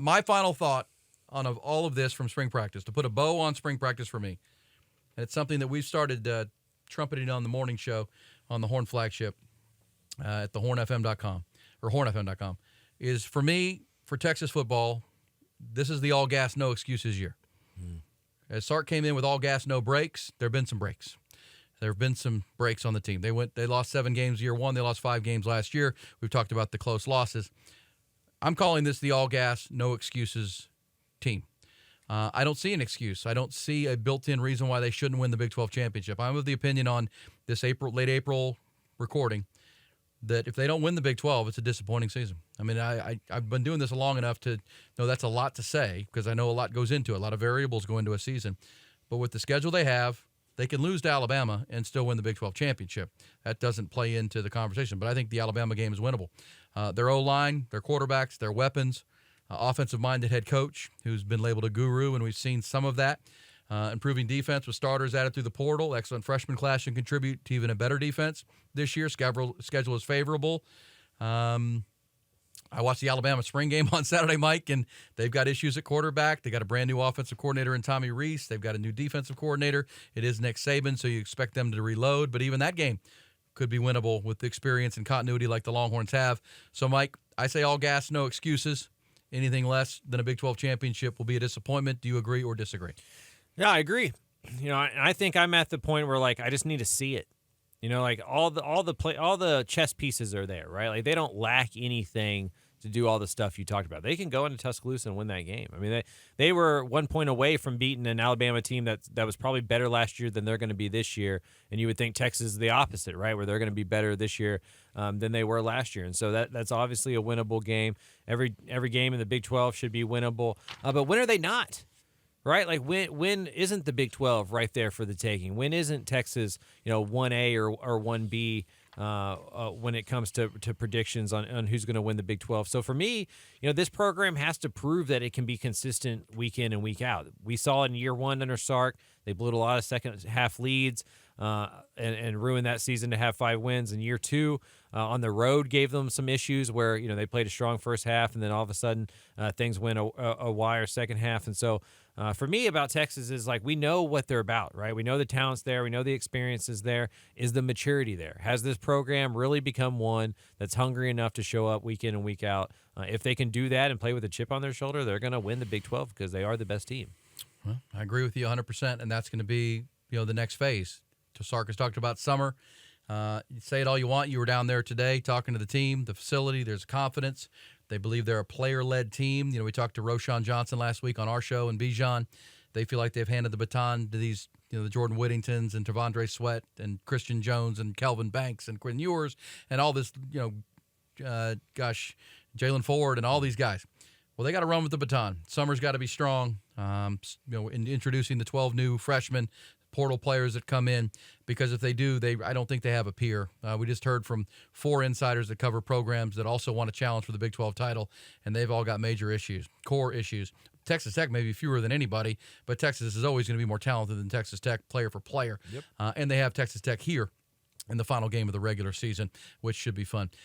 my final thought on of all of this from spring practice, to put a bow on spring practice for me, and it's something that we've started trumpeting on the morning show on the Horn flagship at thehornfm.com or hornfm.com, is for me, for Texas football, this is the all gas, no excuses year. As Sark came in with all gas, no breaks, there have been some breaks. There have been some breaks on the team. They lost 7 games year one. They lost 5 games last year. We've talked about the close losses. I'm calling this the all gas, no excuses team. I don't see an excuse. I don't see a built-in reason why they shouldn't win the Big 12 championship. I'm of the opinion on this late April recording that if they don't win the Big 12, it's a disappointing season. I mean, I've been doing this long enough to know that's a lot to say because I know a lot goes into it. A lot of variables go into a season. But with the schedule they have, they can lose to Alabama and still win the Big 12 championship. That doesn't play into the conversation. But I think the Alabama game is winnable. Their O-line, their quarterbacks, their weapons, offensive-minded head coach who's been labeled a guru, and we've seen some of that. Improving defense with starters added through the portal. Excellent freshman class can contribute to even a better defense this year. Schedule is favorable. I watched the Alabama spring game on Saturday, Mike, and they've got issues at quarterback. They got a brand new offensive coordinator in Tommy Rees. They've got a new defensive coordinator. It is Nick Saban, so you expect them to reload. But even that game could be winnable with the experience and continuity like the Longhorns have. So, Mike, I say all gas, no excuses. Anything less than a Big 12 championship will be a disappointment. Do you agree or disagree? Yeah, I agree. I think I'm at the point where I just need to see it. All the chess pieces are there, right? Like they don't lack anything to do all the stuff you talked about. They can go into Tuscaloosa and win that game. I mean, they were 1 point away from beating an Alabama team that was probably better last year than they're going to be this year. And you would think Texas is the opposite, right? Where they're going to be better this year than they were last year. And so that's obviously a winnable game. Every game in the Big 12 should be winnable. But when are they not? Right, like when isn't the Big 12 right there for the taking? When isn't Texas, 1A or 1B when it comes to predictions on who's going to win the Big 12? So for me, this program has to prove that it can be consistent week in and week out. We saw it in year one under Sark. They blew a lot of second half leads and ruined that season to have 5 wins. In year two, on the road, gave them some issues where they played a strong first half and then all of a sudden things went a wire second half. And so for me about Texas is we know what they're about, right? We know the talent's there. We know the experience is there. Is the maturity there? Has this program really become one that's hungry enough to show up week in and week out? If they can do that and play with a chip on their shoulder, they're going to win the Big 12 because they are the best team. Well, I agree with you 100%, and that's going to be the next phase. Sark has talked about summer. You say it all you want. You were down there today talking to the team, the facility. There's confidence. They believe they're a player-led team. We talked to Roschon Johnson last week on our show and Bijan. They feel like they've handed the baton to these, the Jordan Whittingtons and Tavondre Sweat and Christian Jones and Kelvin Banks and Quinn Ewers and all this, Jalen Ford and all these guys. Well, they got to run with the baton. Summer's got to be strong. In introducing the 12 new freshmen, portal players that come in, because if they do, I don't think they have a peer. We just heard from 4 insiders that cover programs that also want a challenge for the Big 12 title, and they've all got major issues, core issues. Texas Tech may be fewer than anybody, but Texas is always going to be more talented than Texas Tech player for player. Yep. And they have Texas Tech here in the final game of the regular season, which should be fun.